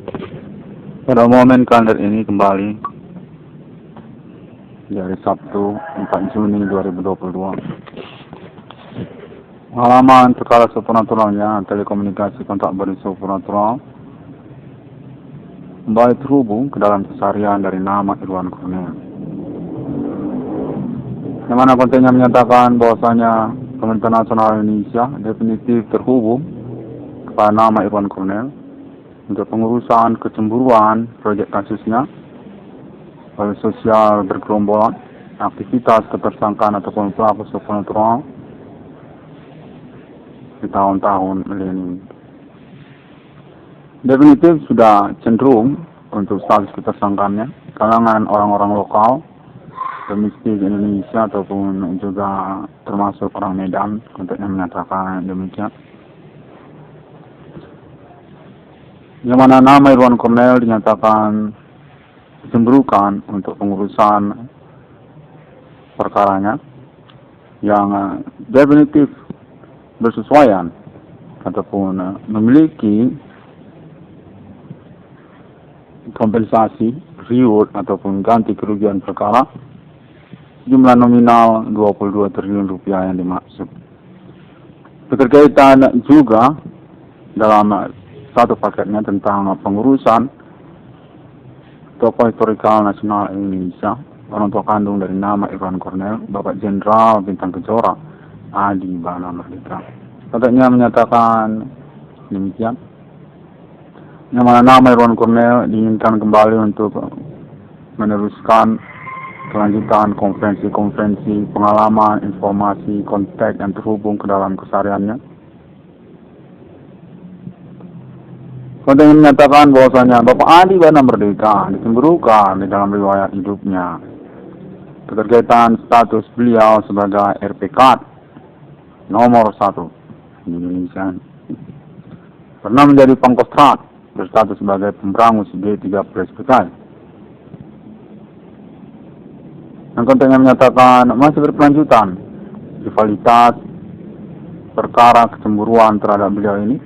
Pada momen kalender ini kembali di hari Sabtu 4 Juni 2022. Halaman perkara supernaturalnya telekomunikasi kontak beri supernatural kembali terhubung ke dalam keseharian dari nama Irwan Cornel, yang mana kontennya menyatakan bahwasanya Pemerintah Nasional Indonesia definitif terhubung kepada nama Irwan Cornel untuk pengurusan kecemburuan proyek kasusnya, oleh sosial bergerombolan, aktivitas ketersangkaan ataupun pelaku supernatural di tahun-tahun milenium. Definitif sudah cenderung untuk status ketersangkaannya kalangan orang-orang lokal, domestik Indonesia ataupun juga termasuk orang Medan, konteksnya menyatakan demikian. Yang mana nama Irwan Cornel dinyatakan dicemburukan untuk pengurusan perkaranya yang definitif bersesuaian ataupun memiliki kompensasi reward ataupun ganti kerugian perkara jumlah nominal 22 triliun rupiah yang dimaksud. Berkaitan juga dalam satu paketnya tentang pengurusan tokoh historikal nasional Indonesia, orang tua kandung dari nama Irwan Cornel, Bapak Jenderal Bintang Kejora Adi Bana Merdeka. Paketnya menyatakan demikian, yang mana nama Irwan Cornel diinginkan kembali untuk meneruskan kelanjutan konferensi-konferensi, pengalaman, informasi, kontak yang terhubung ke dalam kesehariannya. Konten menyatakan bahwasanya Bapak Adi Bana Merdeka dicemburukan di dalam riwayat hidupnya berkaitan status beliau sebagai RPK nomor 1 di Indonesia. Pernah menjadi Pangkostrat, berstatus sebagai pemberangus G3 Presbyterian. Dan kontennya menyatakan masih berkelanjutan rivalitas perkara kecemburuan terhadap beliau ini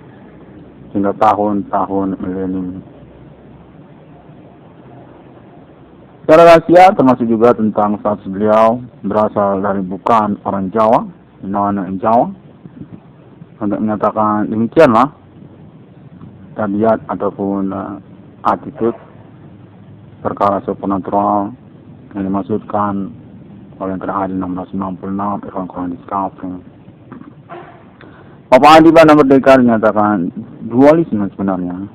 hingga tahun-tahun milenium. Secara rahasia termasuk juga tentang status beliau berasal dari bukan orang Jawa, non Jawa. Untuk menyatakan demikianlah tabiat ataupun attitude perkara supernatural yang dimaksudkan oleh Terhadi 666 Irwan Cornel Discovery. Bapak Adi Bana Merdeka dinyatakan dualisme sebenarnya.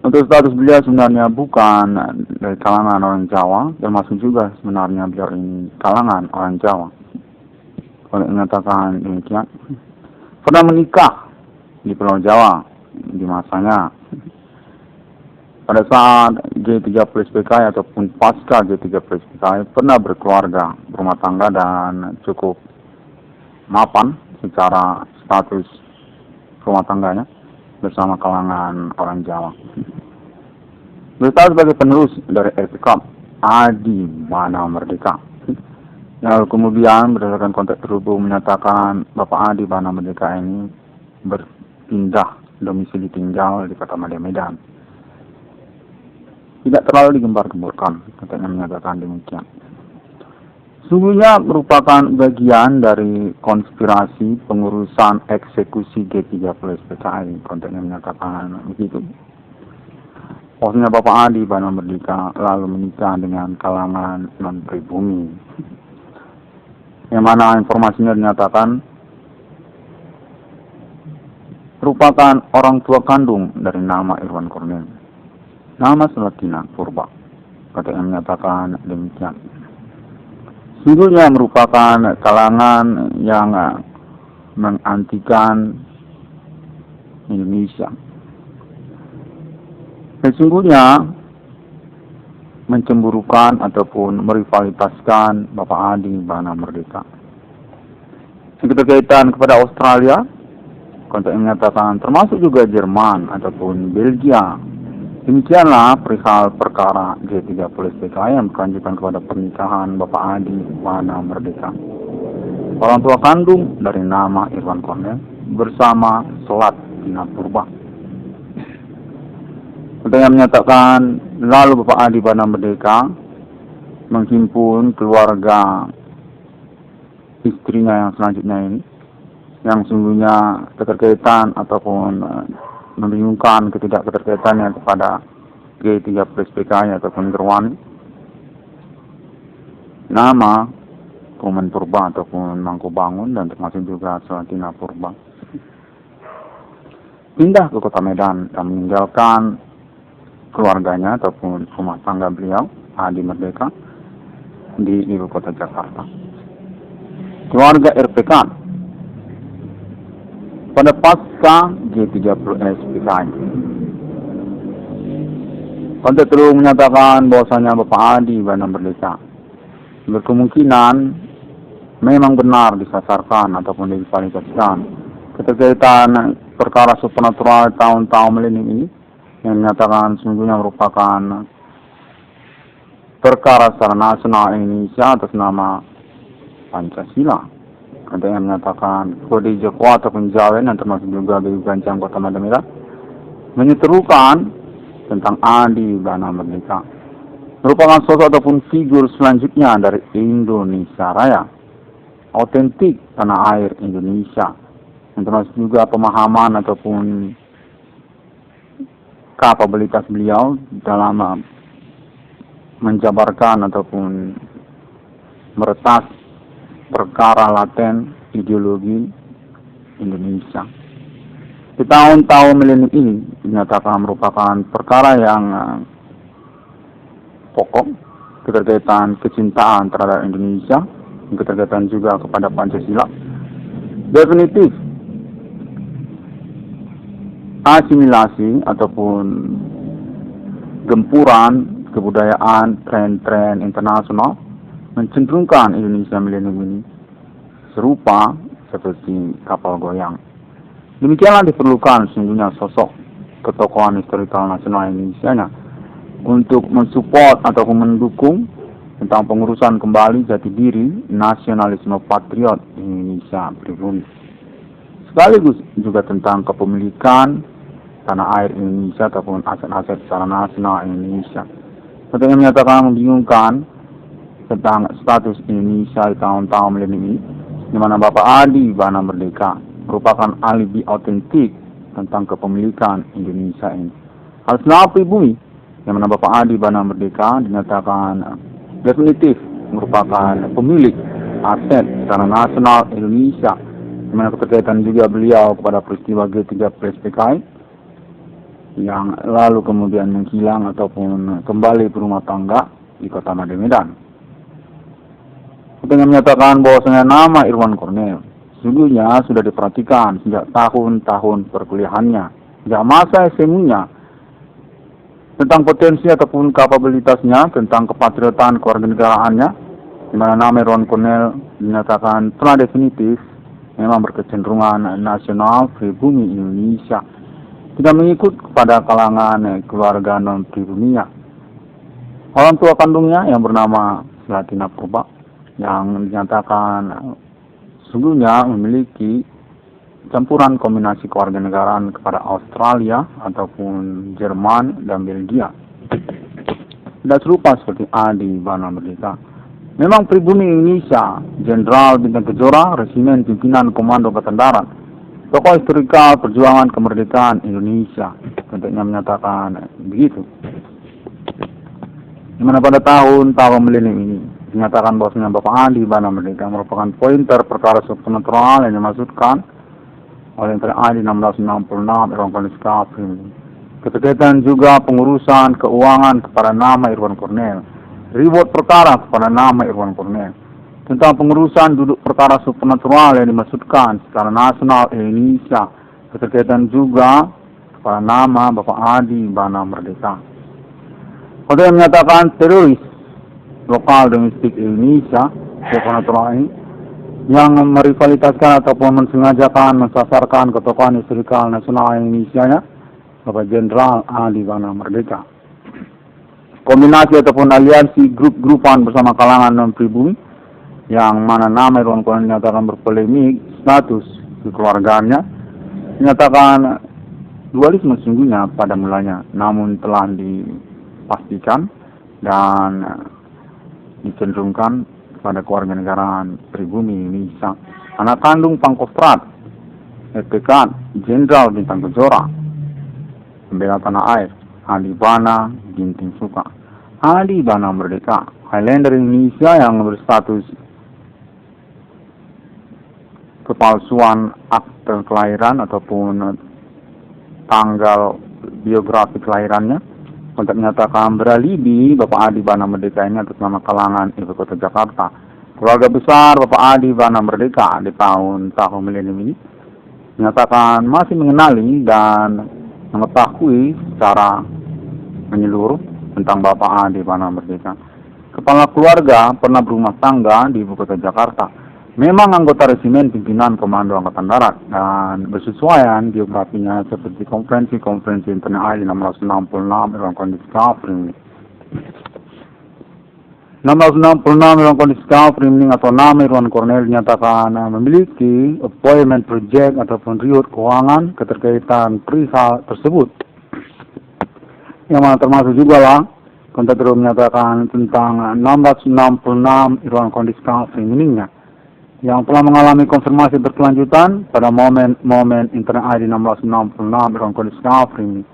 Untuk status beliau sebenarnya bukan dari kalangan orang Jawa, termasuk juga sebenarnya beliau ini kalangan orang Jawa. Kalau menyatakan demikian, pernah menikah di Pulau Jawa di masanya. Pada saat G3 PKI ataupun pasca G3 PKI pernah berkeluarga, berumah tangga dan cukup mapan secara status rumah tangganya bersama kalangan orang Jawa. Berstatus sebagai penerus dari RPK Adi Bana Merdeka. Lalu kemudian berdasarkan konteks terhubung menyatakan Bapak Adi Bana Merdeka ini berpindah domisili tinggal di Kota Madya, Medan. Tidak terlalu digembar-gemborkan, katanya menyatakan demikian. Sungguhnya merupakan bagian dari konspirasi pengurusan eksekusi G3 PKI. Kontennya menyatakan begitu. Maksudnya Bapak Adi Bana Merdeka lalu menikah dengan kalangan non-pribumi. Yang mana informasinya dinyatakan merupakan orang tua kandung dari nama Irwan Cornel. Nama Selatina Purba. Kontennya menyatakan demikian. Sungguhnya merupakan kalangan yang mengantikan Indonesia. Sesungguhnya mencemburukan ataupun merivalitaskan Bapak Adi Bana Merdeka. Berkaitan kepada Australia, konteks menyatakan termasuk juga Jerman ataupun Belgia. Demikianlah perihal perkara G3 PKI yang berkelanjutan kepada pernikahan Bapak Adi Bana Merdeka, orang tua kandung dari nama Irwan Cornel bersama Selatina Purba. Yang menyatakan lalu Bapak Adi Bana Merdeka menghimpun keluarga istrinya yang selanjutnya ini, yang sungguhnya keterkaitan ataupun membingungkan ketidakketerkaitannya kepada G3 PKI ataupun Gerwani, nama Komen Purba ataupun Mangku Bangun dan termasuk juga Selatina Purba pindah ke kota Medan dan meninggalkan keluarganya ataupun rumah tangga beliau Adi Merdeka di ibu kota Jakarta. Keluarga RPK pada pasca G30S PKI. Konten terus menyatakan bahwasanya Bapak Adi Bana Merdeka berkemungkinan memang benar disasarkan ataupun divalidatkan keterkaitan perkara supernatural tahun-tahun milenium ini, yang menyatakan sesungguhnya merupakan perkara secara nasional Indonesia atas nama Pancasila. Ada yang menyatakan kode Joko ataupun Jawen yang termasuk juga BU Gancang Kota Medan menyeterukan tentang Adi Bana Merdeka merupakan sosok ataupun figur selanjutnya dari Indonesia Raya, otentik tanah air Indonesia, yang termasuk juga pemahaman ataupun kapabilitas beliau dalam menjabarkan ataupun meretas perkara laten ideologi Indonesia. Di tahun-tahun milenium ini dinyatakan merupakan perkara yang pokok, keterkaitan kecintaan terhadap Indonesia, keterkaitan juga kepada Pancasila. Definitif asimilasi ataupun gempuran kebudayaan, tren-tren internasional mencenderungkan Indonesia milenium ini serupa seperti kapal goyang. Demikianlah diperlukan sesungguhnya sosok ketokohan historikal nasional Indonesia untuk mensupport ataupun mendukung tentang pengurusan kembali jati diri nasionalisme patriot Indonesia pribumi. Sekaligus juga tentang kepemilikan tanah air Indonesia ataupun aset-aset secara nasional Indonesia. Seperti yang menyatakan membingungkan tentang status Indonesia di tahun-tahun milenium ini, di mana Bapak Adi Bana Merdeka merupakan alibi otentik tentang kepemilikan Indonesia ini. Hal senada pribumi, yang mana Bapak Adi Bana Merdeka dinyatakan definitif merupakan pemilik aset secara nasional Indonesia, di mana keterkaitan juga beliau kepada peristiwa G3 PKI yang lalu kemudian menghilang ataupun kembali berumah tangga di kota Medan. Dengan menyatakan bahwasanya nama Irwan Cornel sesungguhnya sudah diperhatikan sejak tahun-tahun perkuliahannya, sejak masa SMA-nya, tentang potensi ataupun kapabilitasnya, tentang kepatriotan kewarganegaraannya, di mana nama Irwan Cornel dinyatakan telah definitif memang berkecenderungan nasional pribumi Indonesia, tidak mengikut kepada kalangan keluarga non pribumia. Orang tua kandungnya yang bernama Selatina Purba yang dinyatakan sesungguhnya memiliki campuran kombinasi kewarganegaraan kepada Australia ataupun Jerman dan Belgia. Tidak serupa seperti Adi Bana Merdeka. Memang pribumi Indonesia, Jenderal Bintang Kejora, Resimen Pimpinan Komando Angkatan Darat, tokoh historikal perjuangan kemerdekaan Indonesia, tentunya menyatakan begitu. Di mana pada tahun-tahun milenium ini dinyatakan bahwasanya Bapak Adi Bana Merdeka merupakan pointer perkara supernatural yang dimaksudkan oleh Adi 1666 Irwan Cornel. Keterkaitan juga pengurusan keuangan kepada nama Irwan Cornel, reward perkara kepada nama Irwan Cornel, tentang pengurusan duduk perkara supernatural yang dimaksudkan secara nasional Indonesia, keterkaitan juga kepada nama Bapak Adi Bana Merdeka. Kode yang menyatakan teroris lokal domestik Indonesia supernatural ini yang merivalitaskan ataupun mensengajakan mensasarkan ketokohan historikal nasional Indonesia Bapak Jenderal Adi Bana Merdeka. Kombinasi ataupun aliansi grup-grupan bersama kalangan non pribumi yang mana nama Irwan Cornel dinyatakan berpolemik status kekeluargaannya, dinyatakan Dualisme sesungguhnya pada mulanya, namun telah dipastikan dan dicenderungkan pada kewarganegaraan pribumi Indonesia. Anak kandung Pangkostrat, EPK Jenderal Bintang Kejora, Pembela Tanah Air, Adi Bana Ginting Suka, Adi Bana Merdeka, Highlander Indonesia yang berstatus kepalsuan akte kelahiran ataupun tanggal biografi kelahirannya, untuk menyatakan beralibi Bapak Adi Bana Merdeka ini atas nama kalangan Ibu Kota Jakarta. Keluarga besar Bapak Adi Bana Merdeka di tahun milenium ini menyatakan masih mengenali dan mengetahui secara menyeluruh tentang Bapak Adi Bana Merdeka. Kepala keluarga pernah berumah tangga di Ibu Kota Jakarta. Memang anggota resimen pimpinan Komando Angkatan Darat dan bersesuaian biografinya seperti konferensi Internet Air 666 dalam kondisi Kafring. 666 dalam kondisi Kafring atau nama Irwan Cornel dinyatakan memiliki appointment project ataupun riut keuangan keterkaitan perihal tersebut. Yang mana termasuk juga lah kontak menyatakan tentang 666 Irwan kondisi Kafring ininya, yang telah mengalami konfirmasi berkelanjutan pada momen Internet ID 1666 dalam kondisi Kafring.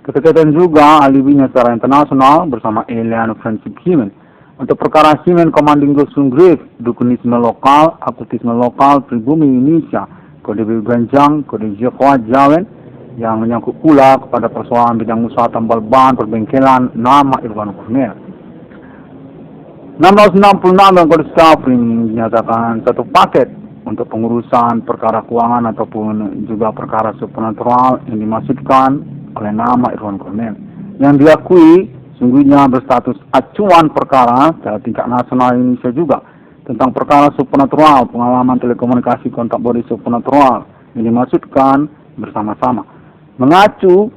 Keterkaitan juga alibinya secara internasional bersama Alien Friendship Human untuk perkara Human Commanding Gosung Grave, dukunisme lokal, akutisme lokal, pribumi Indonesia, kode Ganjang, kode Jekwa Jawen, yang menyangkut pula kepada persoalan bidang usaha tambal ban, perbengkelan, nama Irwan Cornel. 666 dalam kondisi Kafring dinyatakan satu paket untuk pengurusan perkara keuangan ataupun juga perkara supernatural yang dimaksudkan oleh nama Irwan Cornel, yang diakui sungguhnya berstatus acuan perkara secara tingkat nasional Indonesia juga tentang perkara supernatural, pengalaman telekomunikasi kontak body supernatural yang dimaksudkan bersama-sama, mengacu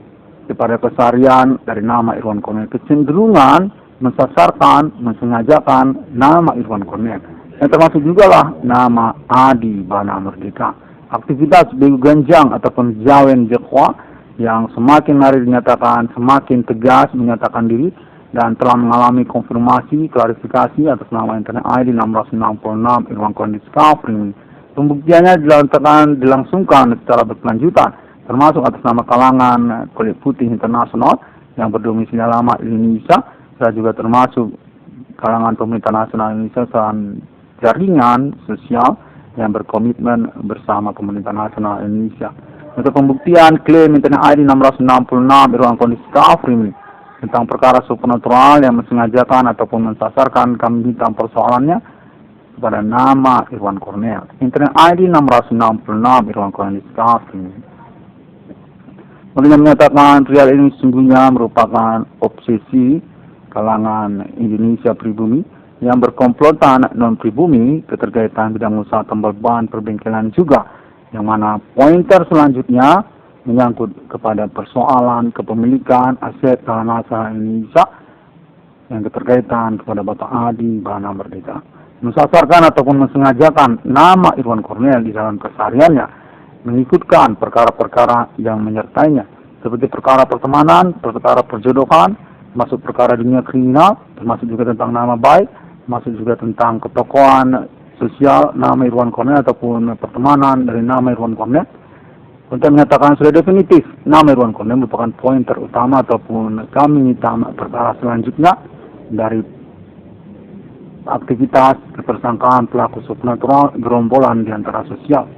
kepada keseharian dari nama Irwan Cornel, kecenderungan mensasarkan, mensengajakan nama Irwan Cornel, yang termasuk juga lah nama Adi Bana Merdeka. Aktivitas Begu Ganjang ataupun Jawen Jekwa yang semakin hari dinyatakan semakin tegas menyatakan diri dan telah mengalami konfirmasi klarifikasi atas nama Internet ID 1666 Irwan kondisi Kafring. Pembuktiannya dilangsungkan secara berkelanjutan, termasuk atas nama kalangan Kulit Putih Internasional yang berdomisili lama di Indonesia, dan juga termasuk kalangan pemerintah nasional Indonesia dan jaringan sosial yang berkomitmen bersama pemerintah nasional Indonesia. Untuk pembuktian klaim Internet ID 1666 Irwan kondisi Kafring tentang perkara supernatural yang mensengajakan ataupun mensasarkan, kami minta persoalannya kepada nama Irwan Cornel. Internet ID 666 Irwan kondisi Kafring. Kemudian menyatakan trial ini sesungguhnya merupakan obsesi kalangan Indonesia pribumi yang berkomplotan non-pribumi keterkaitan bidang usaha tambal ban, perbengkelan juga, yang mana pointer selanjutnya menyangkut kepada persoalan kepemilikan aset tanah nasional Indonesia yang keterkaitan kepada Bapak Adi Bana Merdeka, mensasarkan ataupun mensengajakan nama Irwan Cornel di dalam kesehariannya, mengikutkan perkara-perkara yang menyertainya seperti perkara pertemanan, perkara perjodohan, termasuk perkara dunia kriminal, termasuk juga tentang nama baik, termasuk juga tentang ketokohan sosial nama Irwan Cornel ataupun pertemanan dari nama Irwan Cornel. Untuk menyatakan sudah definitif nama Irwan Cornel merupakan pointer utama ataupun kami minta perkara selanjutnya dari aktivitas ketersangkaan pelaku supernatural gerombolan di antara sosial.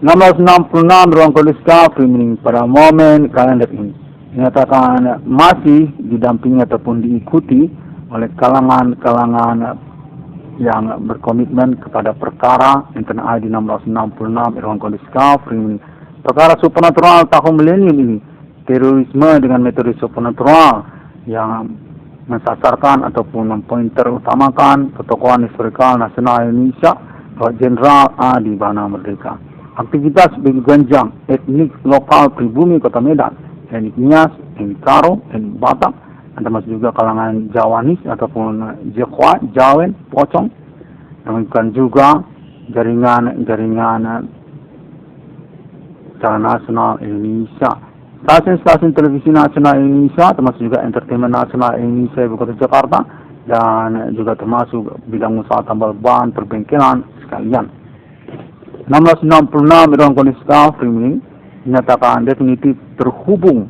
666 ruang kondisi Kafring pada momen kalender ini dinyatakan masih didampingi ataupun diikuti oleh kalangan-kalangan yang berkomitmen kepada perkara Internet ID 1666 Irwan kondisi Kafring, perkara supernatural tahun milenium ini, terorisme dengan metode supernatural yang mensasarkan ataupun mempointer utamakan ketokohan historikal nasional Indonesia, Bapak Jenderal Adi Bana Merdeka. Aktivitas Begu Ganjang, etnik lokal pribumi Kota Medan, etnik Nias, etnik Karo, etnik Batak, termasuk juga kalangan Jawanis ataupun Jekwa, Jawen, Pocong, dan juga jaringan secara nasional Indonesia stasiun-stasiun televisi nasional Indonesia, termasuk juga entertainment nasional Indonesia Ibu Kota Jakarta, dan juga termasuk bidang usaha tambal ban, perbengkelan sekalian. 1666 Irwan Koniska Friming dinyatakan definitif terhubung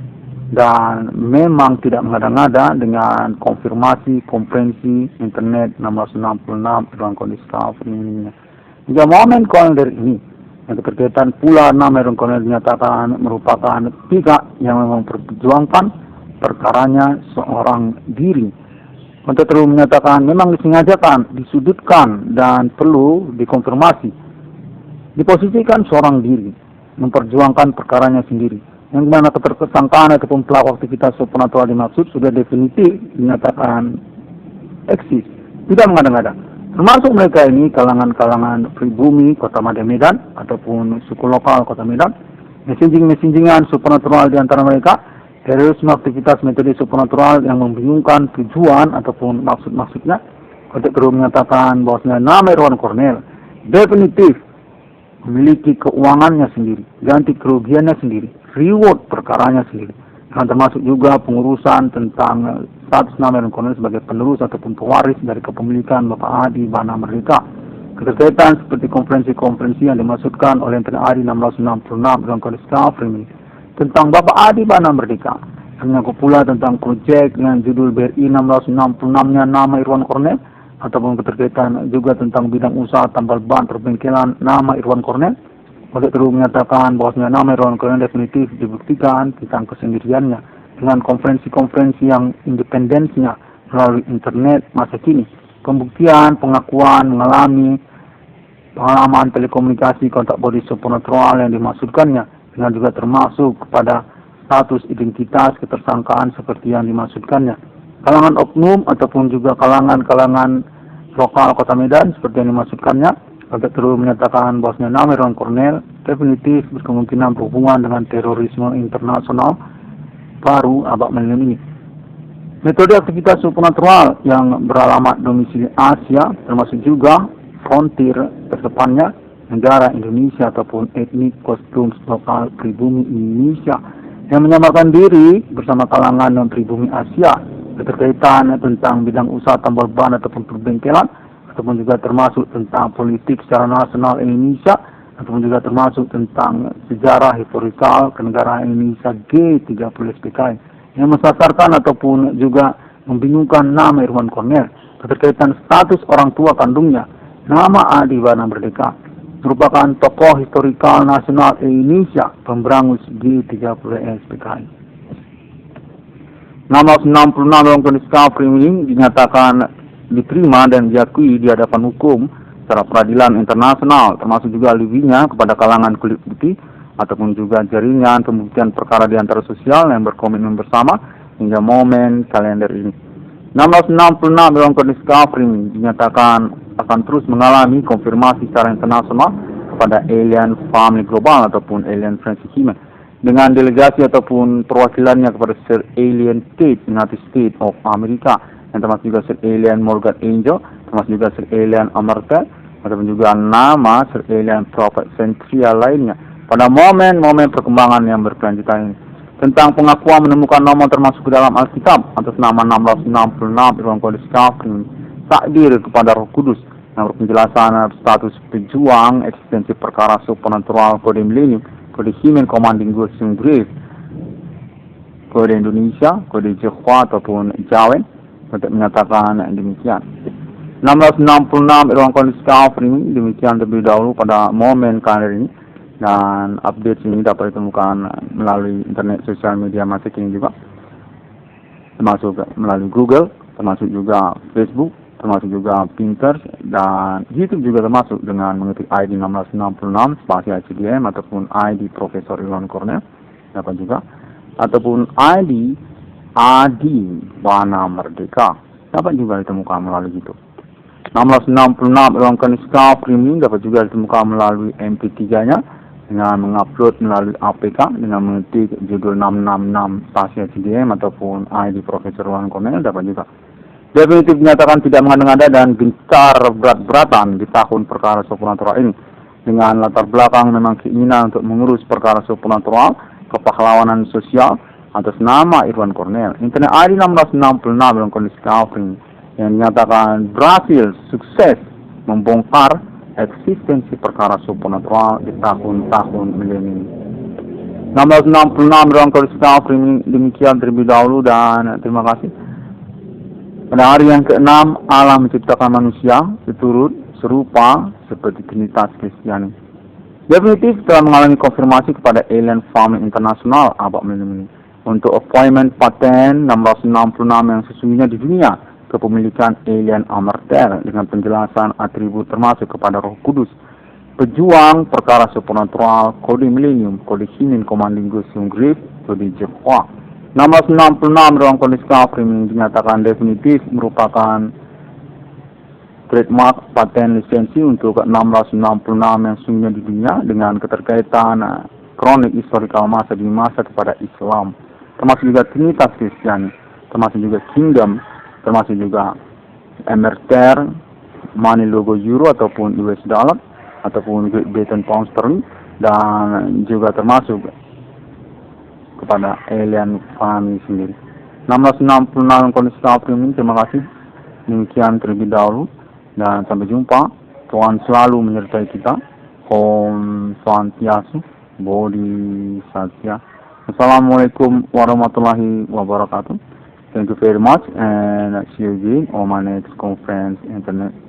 dan memang tidak mengada-ngada dengan konfirmasi konferensi internet 1666 Irwan Koniska Friming. Hingga momen kalender ini yang berkaitan pula nama Irwan Koniska dinyatakan merupakan pihak yang memang memperjuangkan perkaranya seorang diri. Untuk terus menyatakan memang disengajakan, disudutkan, dan perlu dikonfirmasi. Diposisikan seorang diri, memperjuangkan perkaranya sendiri. Yang mana ketersangkaan ataupun pelaku aktivitas supernatural dimaksud sudah definitif dinyatakan eksis, tidak mengada-ngada. Termasuk mereka ini kalangan-kalangan pribumi Kota Medan ataupun suku lokal Kota Medan, messaging-messagingan supernatural di antara mereka, terorisme aktivitas metode supernatural yang membingungkan tujuan ataupun maksud-maksudnya. Untuk terus menyatakan bahwasanya nama Irwan Cornel definitif memiliki keuangannya sendiri, ganti kerugiannya sendiri, reward perkaranya sendiri. Dan termasuk juga pengurusan tentang status nama Irwan Cornel sebagai penerus ataupun pewaris dari kepemilikan Bapak Adi Bana Merdeka. Keterkaitan seperti konferensi-konferensi yang dimaksudkan oleh Adi 1666 Irwan Koniska Friming tentang Bapak Adi Bana Merdeka. Menyangkut pula tentang proyek dengan judul BRI 1666-nya nama Irwan Cornel, ataupun keterkaitan juga tentang bidang usaha tambal ban perbengkelan nama Irwan Cornel. Untuk terus menyatakan bahwasanya nama Irwan Cornel definitif dibuktikan tentang kesendiriannya dengan konferensi-konferensi yang independensinya melalui internet masa kini. Pembuktian, pengakuan, mengalami pengalaman telekomunikasi kontak body supernatural yang dimaksudkannya, dengan juga termasuk kepada status identitas ketersangkaan seperti yang dimaksudkannya. Kalangan oknum ataupun juga kalangan-kalangan lokal Kota Medan seperti yang dimaksudkannya, agar terus menyatakan bahwasanya nama Irwan Cornel definitif berkemungkinan berhubungan dengan terorisme internasional baru abad milenium ini. Metode aktivitas supernatural yang beralamat domisili Asia, termasuk juga frontier terdepannya negara Indonesia ataupun etnik kostum lokal pribumi Indonesia yang menyamakan diri bersama kalangan non pribumi Asia, keterkaitan tentang bidang usaha tambal ban ataupun perbengkelan, ataupun juga termasuk tentang politik secara nasional Indonesia, ataupun juga termasuk tentang sejarah historikal kenegaraan Indonesia G30 SPKI yang mensasarkan ataupun juga membingungkan nama Irwan Cornel, keterkaitan status orang tua kandungnya, nama Adi Bana Merdeka, merupakan tokoh historikal nasional Indonesia, pemberangus G30 SPKI. 1666 Irwan Koniska Friming dinyatakan diterima dan diakui di hadapan hukum secara peradilan internasional, termasuk juga alibinya kepada kalangan kulit putih ataupun juga jaringan pembuktian perkara di antara sosial yang berkomitmen bersama hingga momen kalender ini. 1666 Irwan Koniska Friming dinyatakan akan terus mengalami konfirmasi secara internasional kepada alien family global ataupun alien friendship human dengan delegasi ataupun perwakilannya kepada Sir Alien State, United States of America, yang termasuk juga Sir Alien Morgan Angel, termasuk juga Sir Alien Amartya, ataupun juga nama Sir Alien Prophet Central lainnya pada momen-momen perkembangan yang berkelanjutan ini. Tentang pengakuan menemukan nama termasuk ke dalam Alkitab atas nama 1666 Irwan Koniska Friming takdir kepada Roh Kudus yang berpenjelasan status pejuang eksistensi perkara supernatural kode milenium, kode Human Commanding Ghost Grave, kode Indonesia, kode Jehovah ataupun Jawen, untuk menyatakan demikian. 1666 Irwan Koniska Friming demikian terlebih dahulu pada momen kalender ini, dan update ini dapat ditemukan melalui internet sosial media masa kini juga, termasuk melalui Google, termasuk juga Facebook, termasuk juga Pinterest dan YouTube juga termasuk dengan mengetik ID 1666 spasi ICDM ataupun ID Profesor Irwan Cornel dapat juga, ataupun ID Adi Bana Merdeka dapat juga ditemukan melalui itu. 1666 Irwan Koniska Friming dapat juga ditemukan melalui MP3-nya dengan mengupload melalui APK dengan mengetik judul 666 spasi ICDM ataupun ID Profesor Irwan Cornel dapat juga. Definitif dinyatakan tidak mengada-ngada dan gencar berat-beratan di tahun perkara supernatural ini. Dengan latar belakang memang keinginan untuk mengurus perkara supernatural kepahlawanan sosial atas nama Irwan Cornell. Internet ID 1666 dalam kondisi covering yang dinyatakan berhasil sukses membongkar eksistensi perkara supernatural di tahun-tahun milenium. 1666 dalam kondisi covering demikian terlebih dahulu, dan terima kasih. Pada hari yang ke-6, Allah menciptakan manusia seturut serupa seperti Trinitas Kristiani. Definitif telah mengalami konfirmasi kepada Alien Farming International abad milenium ini. Untuk appointment paten 1666 yang sesungguhnya di dunia kepemilikan alien Amarter dengan penjelasan atribut termasuk kepada Roh Kudus, pejuang perkara supernatural, kode milenium, kode Hinin Commanding Ghost Grave, kode Jehovah. 1666 dalam kondisi covering dinyatakan definitif merupakan trademark paten lisensi untuk 1666 yang sesungguhnya di dunia dengan keterkaitan kronik historikal masa demi masa kepada Islam, termasuk juga Trinitas Kristiani, termasuk juga Kingdom, termasuk juga Amarter, money logo euro ataupun US dollar ataupun Great Britain pound sterling, dan juga termasuk kepada alien family sendiri. 1666 kondisi covering. Terima kasih. Demikian terlebih dahulu dan sampai jumpa. Tuhan selalu menyertai kita. Om Swastiastu, Bodhisattva. Assalamualaikum warahmatullahi wabarakatuh. Thank you very much, and see you again on my next conference internet.